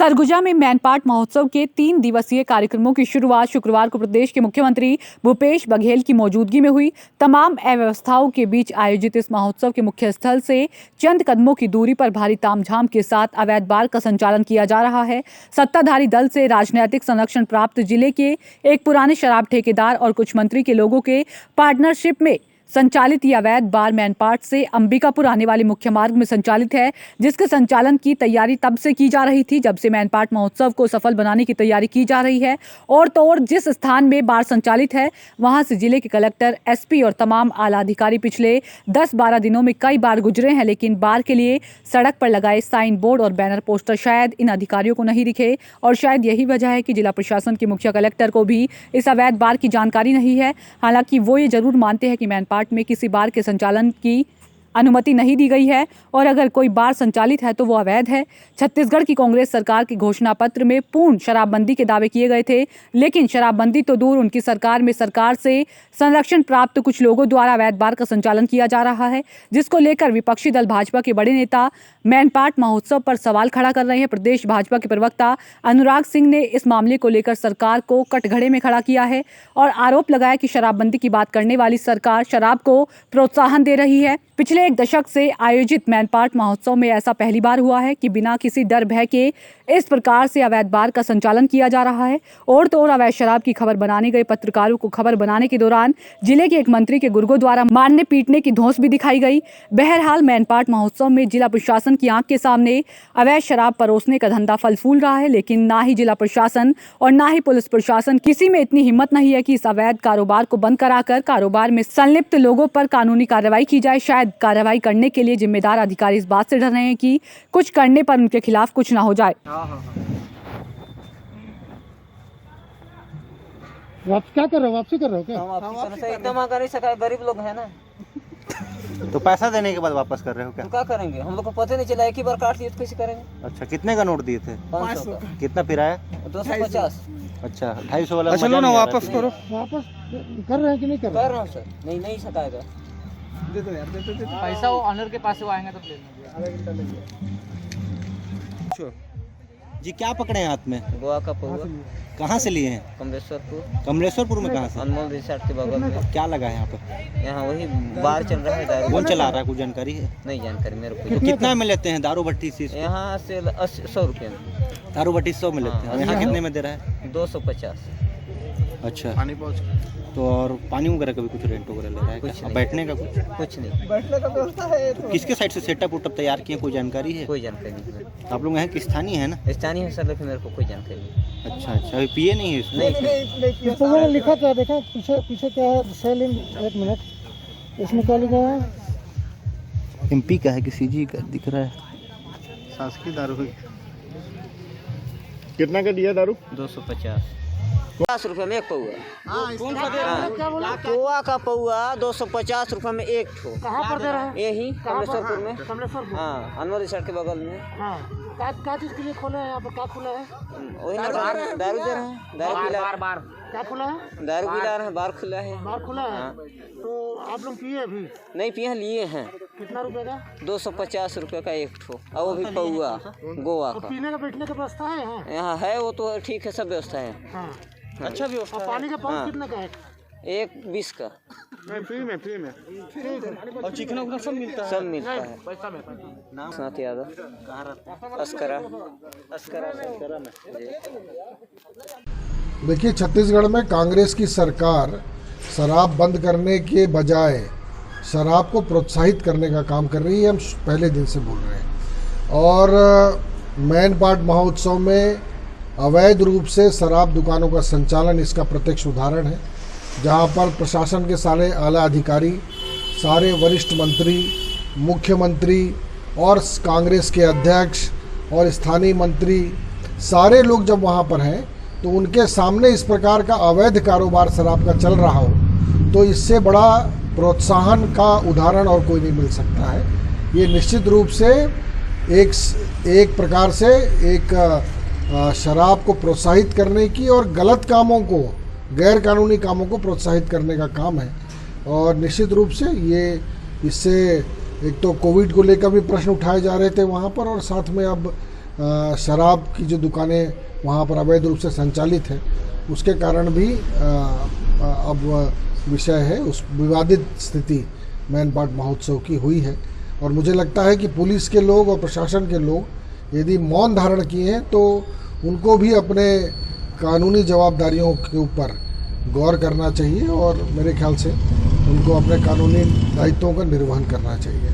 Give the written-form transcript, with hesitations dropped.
सरगुजा में मैनपाट महोत्सव के 3 दिवसीय कार्यक्रमों की शुरुआत शुक्रवार को प्रदेश के मुख्यमंत्री भूपेश बघेल की मौजूदगी में हुई। तमाम अव्यवस्थाओं के बीच आयोजित इस महोत्सव के मुख्य स्थल से चंद कदमों की दूरी पर भारी तामझाम के साथ अवैध बार का संचालन किया जा रहा है। सत्ताधारी दल से राजनीतिक संरक्षण प्राप्त जिले के एक पुराने शराब ठेकेदार और कुछ मंत्री के लोगों के पार्टनरशिप में संचालित ये अवैध बार मैनपाट से अंबिकापुर आने वाले मुख्य मार्ग में संचालित है, जिसके संचालन की तैयारी तब से की जा रही थी जब से मैनपाट महोत्सव को सफल बनाने की तैयारी की जा रही है। और तो और जिस स्थान में बार संचालित है वहां से जिले के कलेक्टर, एसपी और तमाम आला अधिकारी पिछले 10-12 दिनों में कई बार गुजरे हैं, लेकिन बार के लिए सड़क पर लगाए साइन बोर्ड और बैनर पोस्टर शायद इन अधिकारियों को नहीं दिखे। और शायद यही वजह है कि जिला प्रशासन के मुख्य कलेक्टर को भी इस अवैध बार की जानकारी नहीं है। हालांकि वो ये जरूर मानते हैं कि मैनपाट में किसी बार के संचालन की अनुमति नहीं दी गई है और अगर कोई बार संचालित है तो वो अवैध है। छत्तीसगढ़ की कांग्रेस सरकार के घोषणा पत्र में पूर्ण शराबबंदी के दावे किए गए थे, लेकिन शराबबंदी तो दूर, उनकी सरकार में सरकार से संरक्षण प्राप्त कुछ लोगों द्वारा अवैध बार का संचालन किया जा रहा है, जिसको लेकर विपक्षी दल भाजपा के बड़े नेता मैनपाट महोत्सव पर सवाल खड़ा कर रहे हैं। प्रदेश भाजपा के प्रवक्ता अनुराग सिंह ने इस मामले को लेकर सरकार को कटघरे में खड़ा किया है और आरोप लगाया कि शराबबंदी की बात करने वाली सरकार शराब को प्रोत्साहन दे रही है। पिछले एक दशक से आयोजित मैनपाट महोत्सव में ऐसा पहली बार हुआ है कि बिना किसी डर भय के इस प्रकार से अवैध बार का संचालन किया जा रहा है। और तो और अवैध शराब की खबर बनाने गए पत्रकारों को खबर बनाने के दौरान जिले के एक मंत्री के गुर्गों द्वारा मारने पीटने की धौंस भी दिखाई गई। बहरहाल मैनपाट महोत्सव में जिला प्रशासन की आंख के सामने अवैध शराब परोसने का धंधा फल फूल रहा है, लेकिन ना ही जिला प्रशासन और ना ही पुलिस प्रशासन किसी में इतनी हिम्मत नहीं है कि इस अवैध कारोबार को बंद कराकर कारोबार में संलिप्त लोगों पर कानूनी कार्रवाई की जाए। शायद कार्रवाई करने के लिए जिम्मेदार अधिकारी इस बात से डर रहे हैं कि कुछ करने पर उनके खिलाफ कुछ ना हो जाए। क्या कर रहे हो? वापसी कर रहे हो क्या? एकदम आ नहीं सका, गरीब लोग है ना। तो पैसा देने के बाद वापस कर रहे हो क्या? तो क्या करेंगे, हम लोग को पता नहीं चला, एक ही बार काट दिए तो कैसे करेंगे। अच्छा, कितने का नोट दिए थे? 500 का। कितना फिराया? 250। अच्छा, 250 वाला। चलो ना, वापस करो। वापस कर रहे हैं कि नहीं कर रहे? कर रहा हूँ सर। नहीं सकाएगा। दे दो यार, दे दो। पैसा वो ऑनर के पास आएंगे तो ले लेंगे। जी, क्या पकड़े हैं हाथ में? गोवा का पौवा। कहाँ से लिए हैं? कमलेश्वरपुर। कमलेश्वरपुर में कहाँ से? अनमोल रिसोर्ट के बगल में। क्या लगा है यहाँ पे? यहाँ वही बार चल रहा है, दारू। कौन चला रहा है, कुछ जानकारी है? नहीं जानकारी मेरे को। तो कितना में लेते हैं दारू भट्टी से? यहाँ से 100 रुपये में। दारू भट्टी 100 में लेते हैं। और यहाँ कितने में दे रहा है? 250। अच्छा, पानी तो और पानी वगैरह का भी कुछ रेंट वगैरह ले रहा है? कुछ नहीं। बैठने का कुछ नहीं, बैठने का व्यवस्था है। तो किसके साइड से सेटअप उटअप तैयार किए, कोई जानकारी है? कोई जानकारी नहीं। आप लोग यहाँ के स्थानीय है ना? स्थानीय है सर, लेकिन मेरे को कोई जानकारी नहीं। अच्छा, अभी पिए नहीं है इसमें? नहीं। तो मैंने लिखा था, देखा पीछे क्या है? सेल इन 1 मिनट, इसमें क्या लिखा है? एमपी का है कि सीजी का दिख रहा है? शासकीय दारू है। कितना का दिया दारू? 250। 50 रुपये में एक पौआ। कौन सा दे रहा है? क्या बोला? गोवा का पौआ 250 रुपये में एक ठो। कहाँ पर दे रहा है? यही कमलेश्वरपुर में। कमलेश्वरपुर। हाँ, अनमोल रिसोर्ट के बगल में। हाँ, क्या चीज़ के लिए खोला है यहाँ पर? क्या खुला है? वही ना, दारू दे रहे हैं। दारू पिला। बार क्या खुला है? दारू पिला रहे हैं, बार खुला है। बार खुला है। हाँ। तो आप लोग पिए अभी? नहीं पिए, लिए हैं। कितना रुपए का? 250 रुपये का एक ठो, और वो भी पौआ गोवा तो का। पीने का बैठने का व्यवस्था है यहाँ? यहाँ है, वो तो ठीक है, सब व्यवस्था है। हाँ। अच्छा व्यवस्था है। पानी का पंप हाँ। कितना का है? एक 20 का। फ्री में और चिकन वगैरह सब मिलता है? सब मिलता है। पैसा में। साथ यादव। कहाँ रहता है? अस्करा। देखिए, छत्तीसगढ़ में कांग्रेस की सरकार शराब बंद करने के बजाय शराब को प्रोत्साहित करने का काम कर रही है। हम पहले दिन से बोल रहे हैं। और मैनपाट महोत्सव में अवैध रूप से शराब दुकानों का संचालन इसका प्रत्यक्ष उदाहरण है, जहां पर प्रशासन के सारे आला अधिकारी, सारे वरिष्ठ मंत्री, मुख्यमंत्री और कांग्रेस के अध्यक्ष और स्थानीय मंत्री, सारे लोग जब वहां पर हैं तो उनके सामने इस प्रकार का अवैध कारोबार शराब का चल रहा हो तो इससे बड़ा प्रोत्साहन का उदाहरण और कोई नहीं मिल सकता है। ये निश्चित रूप से एक प्रकार से एक शराब को प्रोत्साहित करने की और गलत कामों को, गैर कानूनी कामों को प्रोत्साहित करने का काम है। और निश्चित रूप से ये इससे एक तो कोविड को लेकर भी प्रश्न उठाए जा रहे थे वहाँ पर, और साथ में अब शराब की जो दुकानें वहाँ पर अवैध रूप से संचालित हैं, उसके कारण भी अब विषय है, उस विवादित स्थिति मैन पाट महोत्सव की हुई है। और मुझे लगता है कि पुलिस के लोग और प्रशासन के लोग यदि मौन धारण किए हैं तो उनको भी अपने कानूनी जवाबदारियों के ऊपर गौर करना चाहिए और मेरे ख्याल से उनको अपने कानूनी दायित्वों का निर्वहन करना चाहिए।